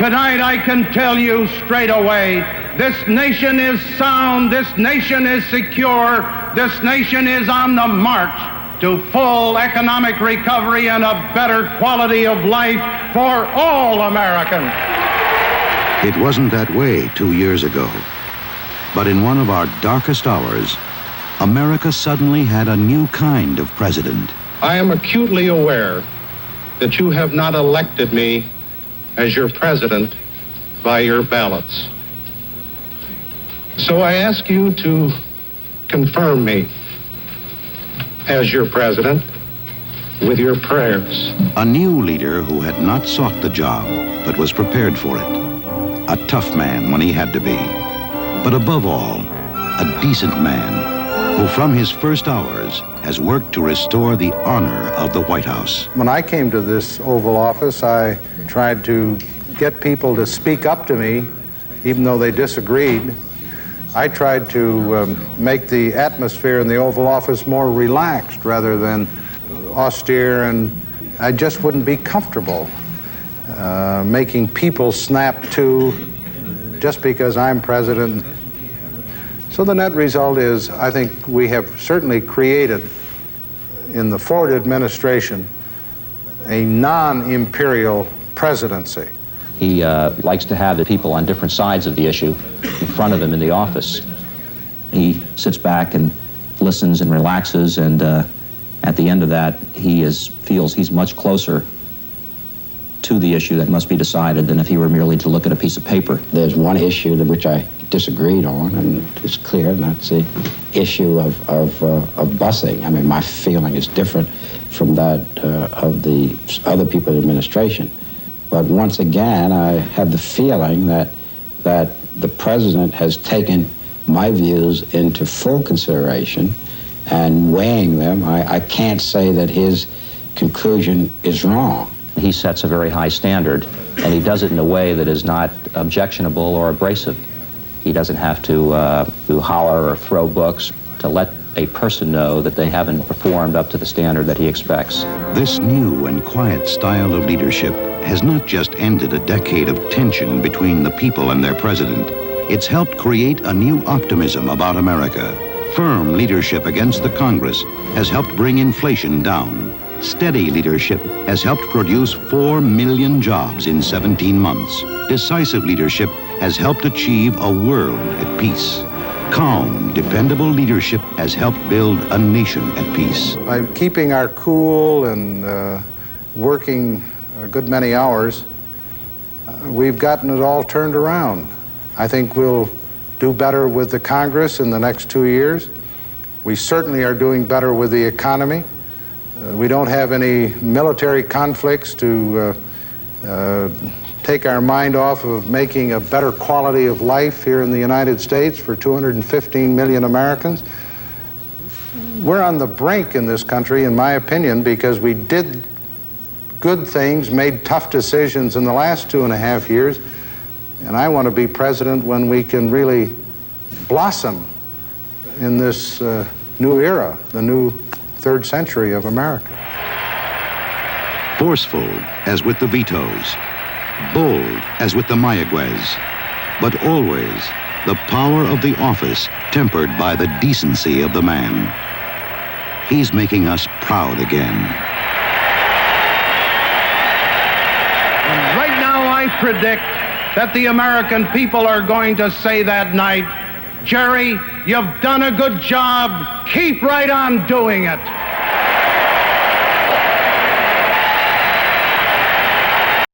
Tonight I can tell you straight away, this nation is sound, this nation is secure, this nation is on the march to full economic recovery and a better quality of life for all Americans. It wasn't that way 2 years ago. But in one of our darkest hours, America suddenly had a new kind of president. I am acutely aware that you have not elected me as your president by your ballots. So I ask you to confirm me as your president with your prayers. A new leader who had not sought the job, but was prepared for it. A tough man when he had to be. But above all, a decent man who from his first hours has worked to restore the honor of the White House. When I came to this Oval Office, I tried to get people to speak up to me, even though they disagreed. I tried to make the atmosphere in the Oval Office more relaxed rather than austere, and I just wouldn't be comfortable making people snap to just because I'm president. So the net result is, I think we have certainly created in the Ford administration a non-imperial presidency. He likes to have the people on different sides of the issue in front of him in the office. He sits back and listens and relaxes, and at the end of that, he feels he's much closer to the issue that must be decided than if he were merely to look at a piece of paper. There's one issue which I disagreed on, and it's clear, and that's the issue of busing. I mean, my feeling is different from that of the other people in the administration. But once again, I have the feeling that the president has taken my views into full consideration and weighing them. I can't say that his conclusion is wrong. He sets a very high standard, and he does it in a way that is not objectionable or abrasive. He doesn't have to holler or throw books to let a person know that they haven't performed up to the standard that he expects. This new and quiet style of leadership has not just ended a decade of tension between the people and their president. It's helped create a new optimism about America. Firm leadership against the Congress has helped bring inflation down. Steady leadership has helped produce 4 million jobs in 17 months. Decisive leadership has helped achieve a world at peace. Calm, dependable leadership has helped build a nation at peace. By keeping our cool and working a good many hours, we've gotten it all turned around. I think we'll do better with the Congress in the next 2 years. We certainly are doing better with the economy. We don't have any military conflicts to take our mind off of making a better quality of life here in the United States for 215 million Americans. We're on the brink in this country, in my opinion, because we did good things, made tough decisions in the last 2.5 years, and I want to be president when we can really blossom in this new era, the new third century of America. Forceful, as with the vetoes. Bold, as with the Mayaguez. But always, the power of the office tempered by the decency of the man. He's making us proud again. And right now I predict that the American people are going to say that night, Jerry, you've done a good job. Keep right on doing it.